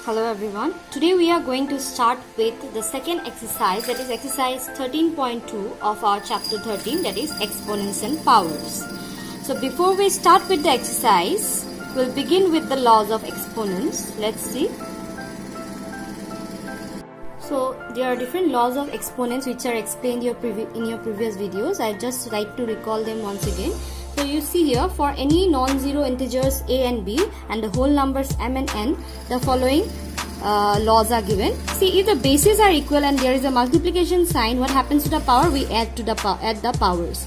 Hello everyone. Today we are going to start with the second exercise, that is exercise 13.2 of our chapter 13, that is exponents and powers. So before we start with the exercise, we'll begin with the laws of exponents. Let's see. So there are different laws of exponents which are explained in your previous videos. I just like to recall them once again. So you see here, for any non-zero integers a and b and the whole numbers m and n, the following laws are given. See, if the bases are equal and there is a multiplication sign, what happens to the power? We add the powers.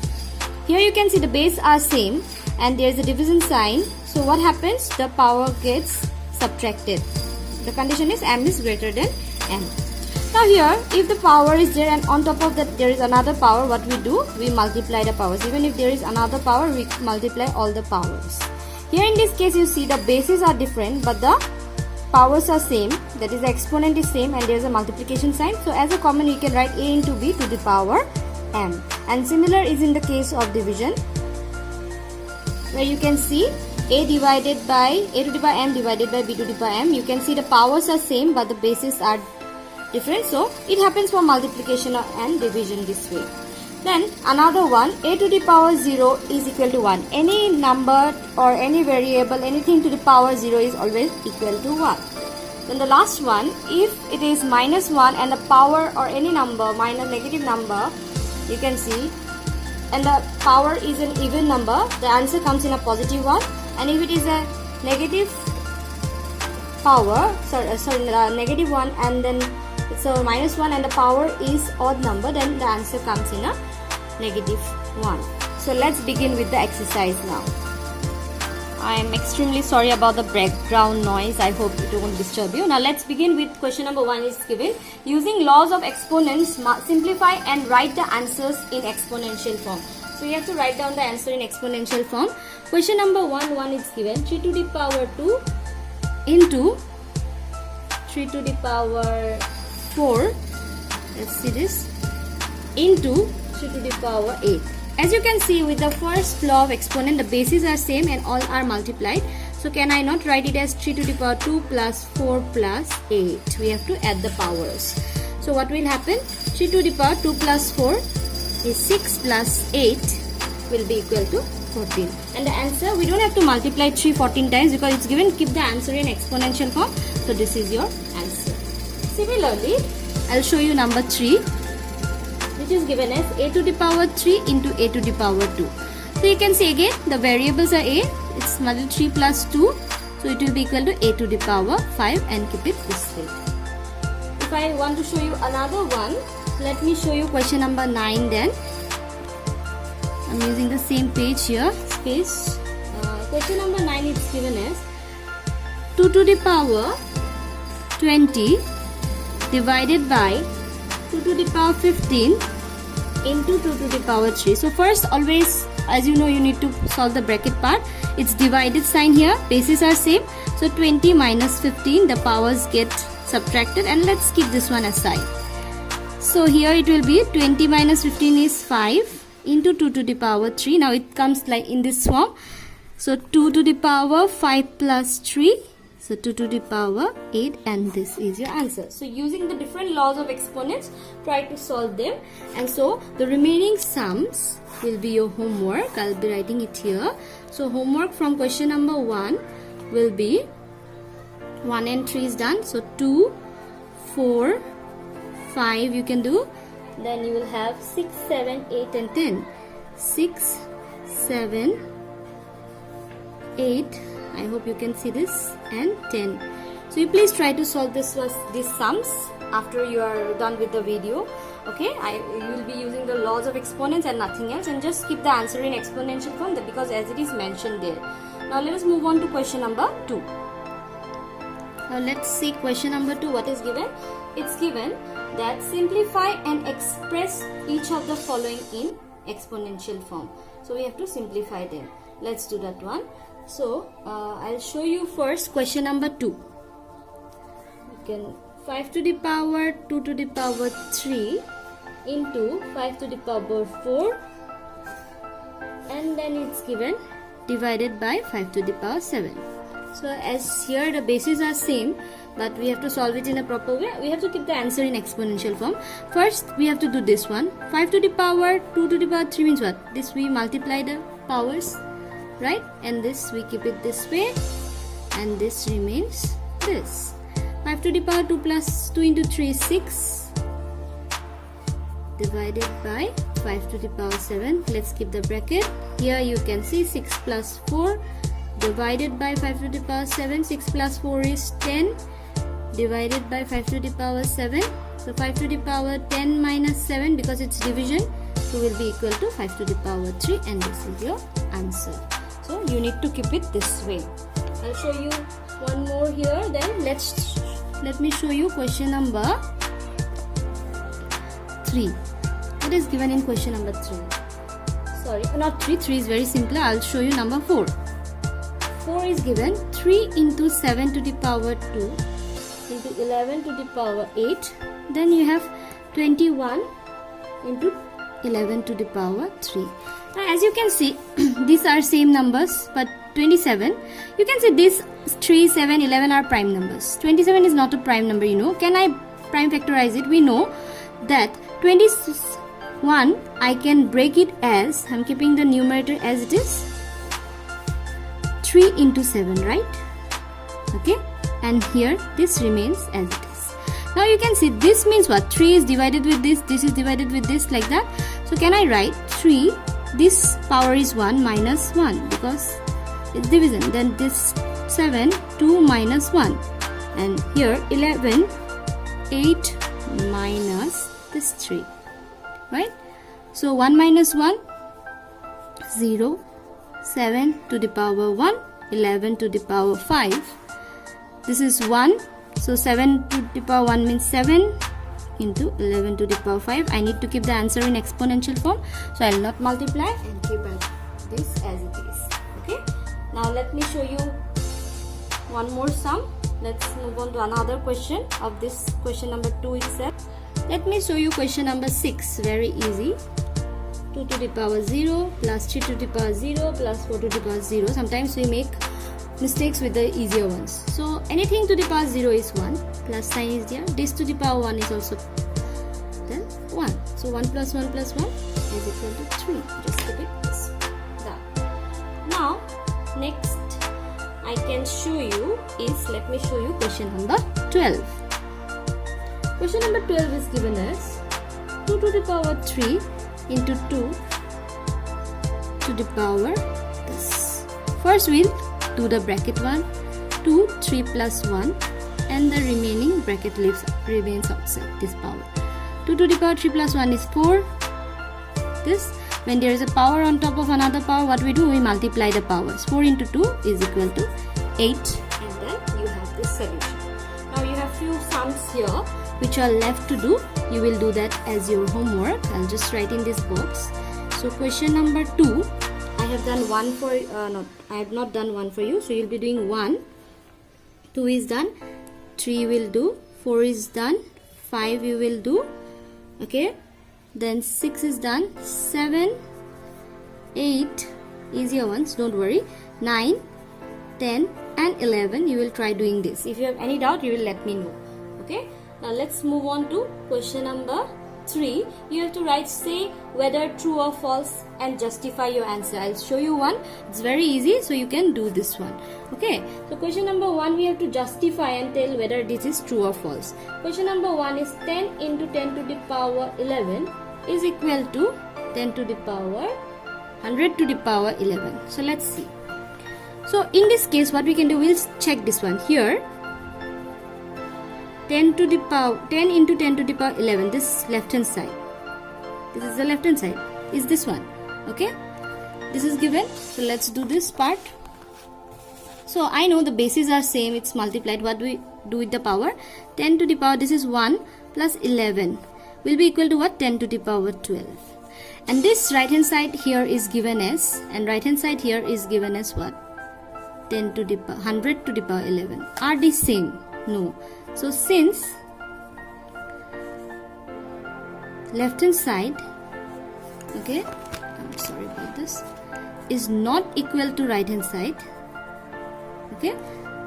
Here you can see the base are same and there is a division sign. So what happens? The power gets subtracted. The condition is m is greater than n. Now here, if the power is there and on top of that there is another power, what we do? We multiply the powers. Even if there is another power, we multiply all the powers. Here in this case, you see the bases are different but the powers are same. That is, the exponent is same and there is a multiplication sign. So as a common, you can write a into b to the power m. And similar is in the case of division, where you can see a divided by a to the power m divided by b to the power m. You can see the powers are same but the bases are different, so it happens for multiplication and division this way. Then another one, a to the power 0 is equal to 1. Any number or any variable, anything to the power 0 is always equal to 1. Then the last one, if it is minus 1 and the power or any number minus negative number, you can see, and the power is an even number, the answer comes in a positive one. And if it is a negative power, negative one and then so minus 1 and the power is odd number, then the answer comes in a negative 1. So let's begin with the exercise now. I am extremely sorry about the background noise. I hope it won't disturb you. Now let's begin with question number 1 is given. Using laws of exponents, simplify and write the answers in exponential form. So you have to write down the answer in exponential form. Question number 1 is given. 3 to the power 2 into 3 to the power 4, let's see this, into 3 to the power 8. As you can see, with the first law of exponent, the bases are same and all are multiplied. So can I not write it as 3 to the power 2 plus 4 plus 8? We have to add the powers. So what will happen? 3 to the power 2 plus 4 is 6 plus 8 will be equal to 14. And the answer, we don't have to multiply 3 14 times because it's given. Keep the answer in exponential form. So this is your answer. Similarly, I'll show you number 3, which is given as a to the power 3 into a to the power 2. So you can see again, the variables are a, it's multiple 3 plus 2, so it will be equal to a to the power 5 and keep it this way. If I want to show you another one, let me show you question number 9 then. I'm using the same page here, space. Question number 9 is given as 2 to the power 20 divided by 2 to the power 15 into 2 to the power 3. So first, always, as you know, you need to solve the bracket part. It's divided sign here, bases are same. So 20 minus 15, the powers get subtracted, and let's keep this one aside. So here it will be 20 minus 15 is 5 into 2 to the power 3. Now it comes like in this form. So 2 to the power 5 plus 3. So 2 to the power 8, and this is your answer. So using the different laws of exponents, try to solve them. And so the remaining sums will be your homework. I'll be writing it here. So homework from question number 1 will be 1 and 3 is done. So 2, 4, 5 you can do. Then you will have 6, 7, 8 and 10. 6, 7, 8. I hope you can see this, and 10. So you please try to solve these sums after you are done with the video. Okay, you will be using the laws of exponents and nothing else, and just keep the answer in exponential form because as it is mentioned there. Now let us move on to question number 2. Now let's see question number 2. What is given? It's given that simplify and express each of the following in exponential form. So we have to simplify them. Let's do that one. So I'll show you first question number 2. You can 5 to the power 2 to the power 3 into 5 to the power 4, and then it's given divided by 5 to the power 7. So as here the bases are same, but we have to solve it in a proper way. We have to keep the answer in exponential form. First we have to do this one. 5 to the power 2 to the power 3 means what? This we multiply the powers, right? And this we keep it this way, and this remains this. 5 to the power 2 plus 2 into 3 is 6, divided by 5 to the power 7. Let's keep the bracket. Here you can see 6 plus 4 divided by 5 to the power 7. 6 plus 4 is 10, divided by 5 to the power 7. So 5 to the power 10 minus 7, because it's division, so will be equal to 5 to the power 3, and this is your answer. So you need to keep it this way. I'll show you one more here. Then let me show you question number 3. What is given in question number 3? Sorry, not 3. 3 is very simple. I'll show you number 4. 4 is given 3 into 7 to the power 2 into 11 to the power 8. Then you have 21 into 11 to the power 3. Now as you can see, these are same numbers, but 27, you can see this 3, 7, 11 are prime numbers. 27 is not a prime number, you know. Can I prime factorize it? We know that 21 I can break it as, I'm keeping the numerator as it is, 3 into 7, right? Okay, and here this remains as it is. Now you can see this means what? 3 is divided with this is divided with this, like that. So can I write 3, this power is 1 minus 1 because it's division. Then this 7, 2 minus 1, and here 11, 8 minus this 3, right? So 1 minus 1, 0, 7 to the power 1, 11 to the power 5. This is 1, so 7 to the power 1 means 7 into 11 to the power 5. I need to keep the answer in exponential form, so I will not multiply and keep this as it is. Okay, now let me show you one more sum. Let's move on to another question of this question number 2 itself. Let me show you question number 6. Very easy. 2 to the power 0 plus 3 to the power 0 plus 4 to the power 0. Sometimes we make mistakes with the easier ones. So anything to the power 0 is 1, plus sign is there. This to the power 1 is also then 1. So 1 plus 1 plus 1 is equal to 3. Just keep it down. Now next I can show you is, let me show you question number 12. Question number 12 is given as 2 to the power 3 into 2 to the power this. First we'll do the bracket 1, 2, 3 plus 1, and the remaining bracket remains outside this power. 2 to the power 3 plus 1 is 4. This, when there is a power on top of another power, what we do? We multiply the powers. 4 into 2 is equal to 8, and then you have this solution. Now you have few sums here which are left to do. You will do that as your homework. I'll just write in this box. So question number 2, I have done one for I have not done one for you, so you'll be doing 1. 2 is done, 3 will do, 4 is done, 5 you will do. Okay, then 6 is done, 7, 8 easier ones, don't worry, 9, 10 and 11 you will try doing this. If you have any doubt, you will let me know. Okay, now let's move on to question number 3. You have to write, say whether true or false, and justify your answer. I'll show you one. It's very easy, so you can do this one. Okay, so question number 1, we have to justify and tell whether this is true or false. Question number 1 is 10 into 10 to the power 11 is equal to 10 to the power 100 to the power 11. So let's see. So in this case, what we can do, we'll check this one here. 10 to the power 10 into 10 to the power 11, this left hand side, this is the left hand side, is this one. Okay, this is given, so let's do this part. So I know the bases are same, it's multiplied. What do we do with the power? 10 to the power, this is 1 plus 11 will be equal to what? 10 to the power 12. And this right hand side here is given as, and right hand side here is given as what? 10 to the power 100 to the power 11. Are they same? No. So since left hand side, okay, I'm sorry about this, is not equal to right hand side, okay,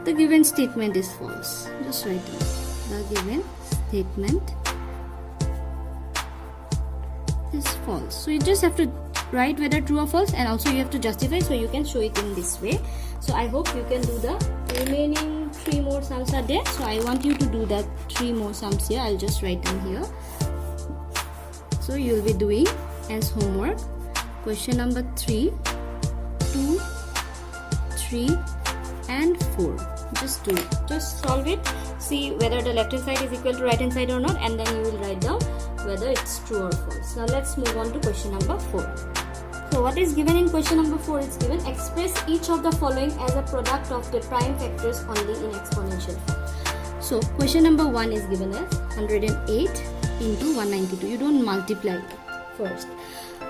the given statement is false. Just write it. The given statement is false. So you just have to write whether true or false, and also you have to justify, so you can show it in this way. So I hope you can do the remaining 3 more sums are there. So I want you to do that 3 more sums here. I'll just write them here. So you'll be doing as homework question number 3, 2, 3 and 4. Just do it. Just solve it. See whether the left hand side is equal to right hand side or not, and then you will write down whether it's true or false. Now let's move on to question number 4. So what is given in question number 4 is given express each of the following as a product of the prime factors only in exponential form. So question number 1 is given as 108 into 192. You don't multiply first.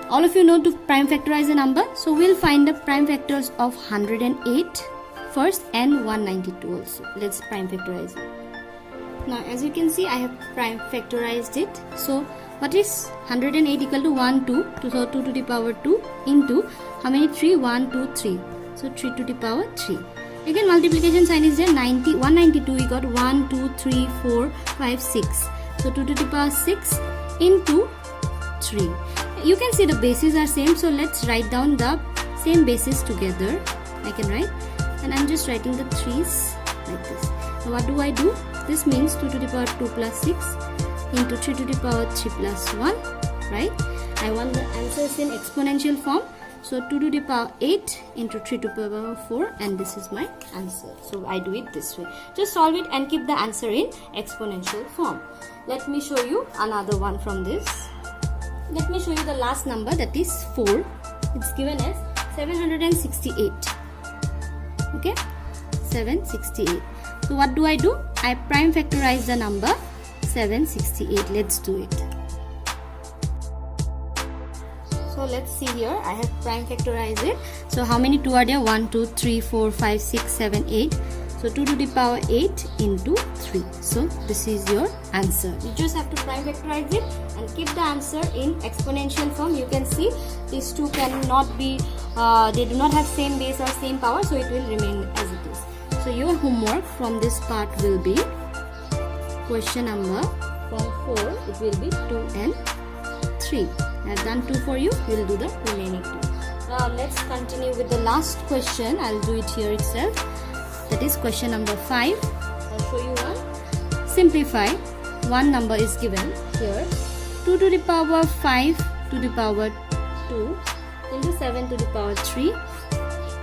All of you know to prime factorize a number, so we'll find the prime factors of 108 first and 192 also. Let's prime factorize it. Now as you can see, I have prime factorized it. So what is 108 equal to 1, 2, so 2 to the power 2 into how many 3? 1, 2, 3. So 3 to the power 3. Again multiplication sign is there. 192 we got 1, 2, 3, 4, 5, 6. So 2 to the power 6 into 3. You can see the bases are same, so let's write down the same bases together. I can write, and I'm just writing the 3's like this. Now what do? This means 2 to the power 2 plus 6 into 3 to the power 3 plus 1, right? I want the answers in exponential form. So 2 to the power 8 into 3 to the power 4, and this is my answer. So I do it this way. Just solve it and keep the answer in exponential form. Let me show you another one from this. Let me show you the last number, that is 4. It's given as 768. Okay, 768. So what do? I prime factorize the number 768. Let's do it. So let's see here. I have prime factorized it. So how many 2 are there? 1, 2, 3, 4, 5, 6, 7, 8. So 2 to the power 8 into 3. So this is your answer. You just have to prime factorize it and keep the answer in exponential form. You can see these two cannot be, they do not have same base or same power, so it will remain as it is. So your homework from this part will be question number from 4, it will be 2 and 3. I have done 2 for you, we will do the remaining 2. Now let's continue with the last question. I will do it here itself. That is question number 5. I'll show you one. Simplify. One number is given here. 2 to the power 5 to the power 2 into 7 to the power 3.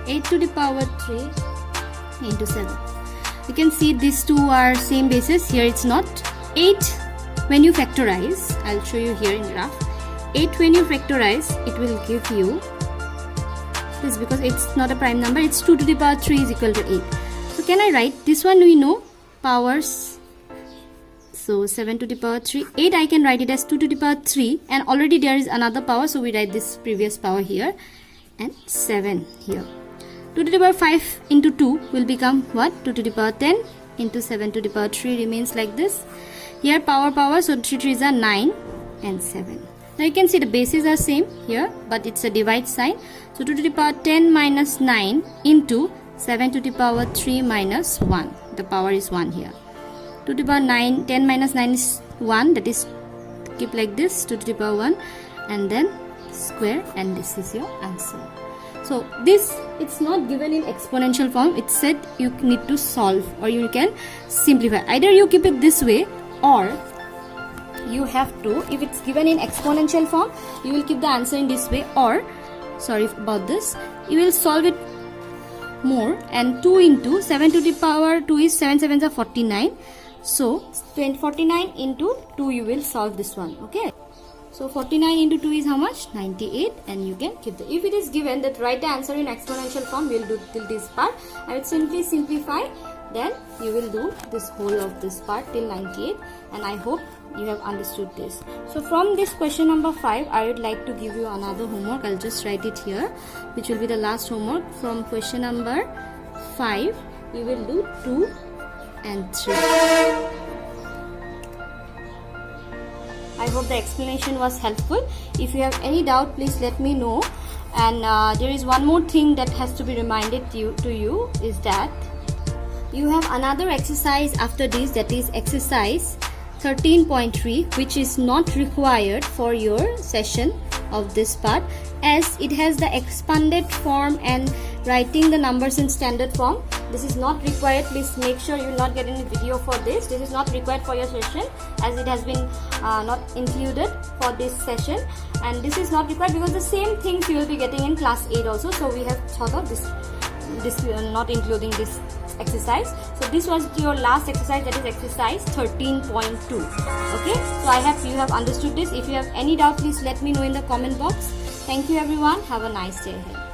8 to the power 3 into 7. You can see these two are same bases. Here it's not. 8 when you factorize, I'll show you here in graph. 8 when you factorize, it will give you this, because it's not a prime number. It's 2 to the power 3 is equal to 8. So can I write this one? We know powers. So 7 to the power 3. 8 I can write it as 2 to the power 3, and already there is another power, so we write this previous power here, and 7 here. 2 to the power 5 into 2 will become what? 2 to the power 10 into 7 to the power 3 remains like this. Here power, so 3 3s are 9 and 7. Now you can see the bases are same here, but it's a divide sign. So 2 to the power 10 minus 9 into 7 to the power 3 minus 1. The power is 1 here. 2 to the power 9, 10 minus 9 is 1, that is, keep like this, 2 to the power 1, and then square, and this is your answer. So this, it's not given in exponential form. It said you need to solve, or you can simplify. Either you keep it this way, or you have to, if it's given in exponential form, you will keep the answer in this way, or, sorry about this, you will solve it more, and 2 into 7 to the power 2 is 7 7s are 49. So 49 into 2 you will solve this one. Okay, so 49 into 2 is how much? 98, and you can keep the, if it is given that write the answer in exponential form, we will do till this part. I will simply simplify, then you will do this whole of this part till 98, and I hope you have understood this. So from this question number 5, I would like to give you another homework. I'll just write it here, which will be the last homework. From question number 5, we will do 2 and 3. I hope the explanation was helpful. If you have any doubt, please let me know. And there is one more thing that has to be reminded to you is that you have another exercise after this, that is exercise 13.3, which is not required for your session of this part, as it has the expanded form and writing the numbers in standard form. This is not required. Please make sure you will not get any video for this. This is not required for your session, as it has been not included for this session, and this is not required because the same things you will be getting in class 8 also. So we have thought of this not including this exercise. So this was your last exercise, that is exercise 13.2. okay, so I hope you have understood this. If you have any doubt, please let me know in the comment box. Thank you everyone. Have a nice day ahead.